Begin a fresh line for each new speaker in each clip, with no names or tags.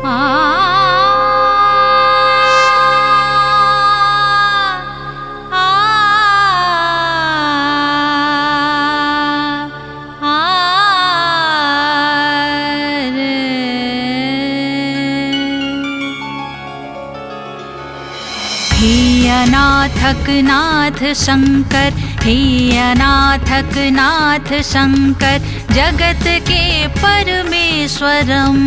हे अनाथक नाथ शंकर, हे अनाथक नाथ शंकर, जगत के परमेश्वरम।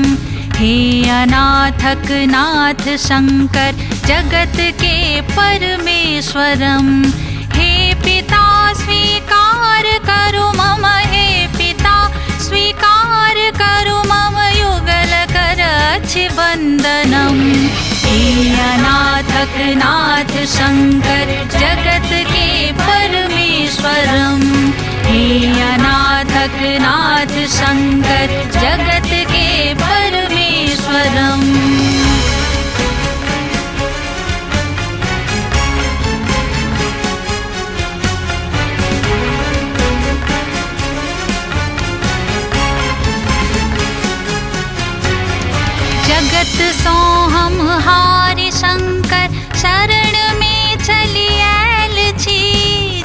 हे अनाथक नाथ शंकर, जगत के परमेश्वरम। हे पिता स्वीकार करो मम, हे पिता स्वीकार करो मम, युगल करछि वंदनम। हे अनाथक नाथ शंकर, जगत के परमेश्वरम। हे अनाथक नाथ शंकर, जगत के परमेश्वरम। जगत सो हम हारि शंकर, शरण में चली आयल छी।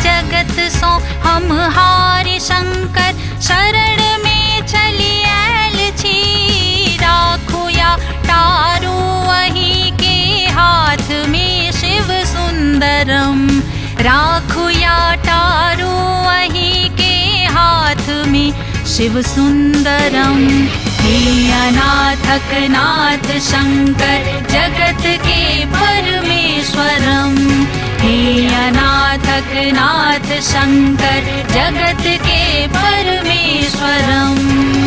जगत सो हम हारि शंकर, शरण में चली आयल छी। राखो या टारू वही के हाथ में शिव सुंदरम। राखो या टारू वही के हाथ में शिव सुंदरम। हे अनाथक नाथ शंकर, जगत के परमेश्वरम। हे अनाथक नाथ शंकर, जगत के परमेश्वरम।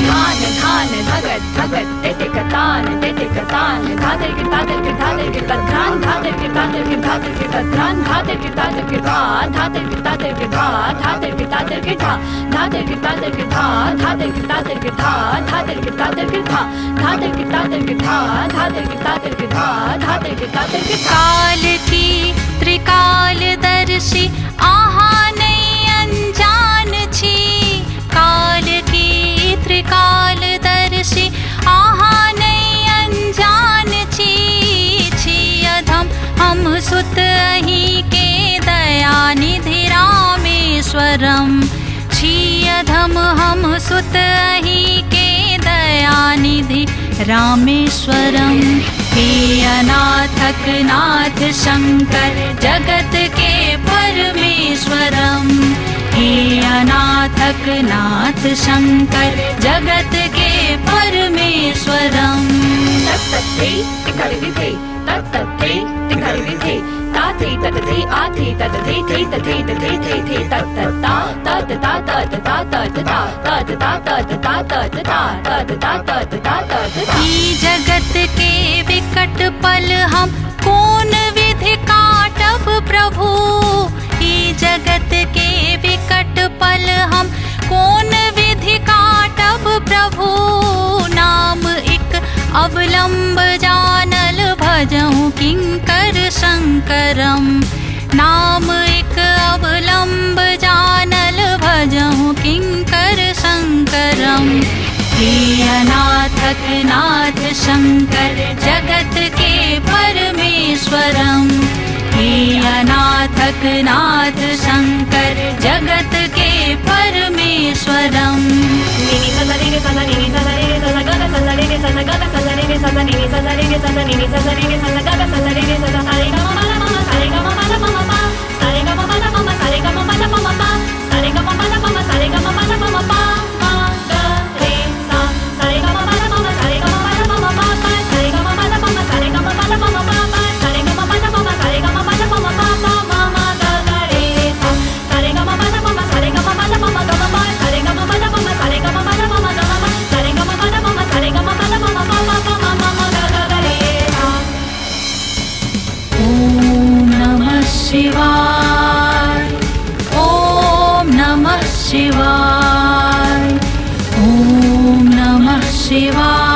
धान धान धगत धगत तिटिक तान तिटिक तान, धातर के तातर के धातर के तद्रान, धातर के तातर के धातर के तद्रान, धातर के तातर के धा, धातर के तातर के धा, धातर के तातर के धा, धातर के तातर के धा, धातर के तातर के धा, धातर के तातर के धा, धातर के तातर के धा, धातर के तातर के धा, धातर के तातर के धा।
काल की त्रिकाल दर्शी आहा नहीं अनजान छी। काल की त्रिकाल दर्शी आहा नहीं अनजान छी। छी अधम हम सुत अहि के दया निधि रामेश्वरम। छी अधम हम सुत अहि के दया निधि रामेश्वरम। हे अनाथक नाथ शंकर, जगत के परमेश्वरम। हे अनाथक नाथ शंकर, जगत के परमेश्वरम।
तत्तथे तिकरिधे तत्तथे तिकरिधे, ताथे ततथे आथे ततथे थे तथे तथे थे थे, तत्तता तत्तता तत्तता तत्तता तत्तता तत्तता तत्तता तत्तता तत्तता तत्तता।
ई जगत के विकट पल हम कौन विधि काटब प्रभु। ई जगत के विकट पल हम कौन विधि काटब प्रभु। नाम एक अवलंब जानल भजहु किंकर शंकरम। नाम एक अवलंब जानल भजहु किंकर शंकरम। हे अनाथक नाथ शंकर, जगत के परमेश्वरम। हे अनाथक नाथ शंकर, जगत के परमेश्वरम।
निनी सा रे सा नी नी सा रे सा गा गा सा रे सा गा गा सा रे सा नी नी सा रे सा नी नी सा रे सा गा गा सा रे सा रे गा मा मा सा रे गा मा मा मा मा सा रे गा मा मा सा रे गा मा मा मा मा सा रे गा मा मा सा रे गा मा मा मा मा मा गा रे सा रे गा मा मा सा रे गा मा मा मा सा रे गा मा मा सा रे गा मा मा मा सा रे गा मा मा सा रे गा मा मा मा गा गा रे सा रे गा मा मा सा रे गा मा मा मा गा मा सा रे गा मा मा सा रे गा मा मा गा मा सा रे गा मा मा सा रे गा मा मा गा गा रे सा।
ओम नमः शिवाय, ओम नमः शिवाय, ओम नमः शिवाय।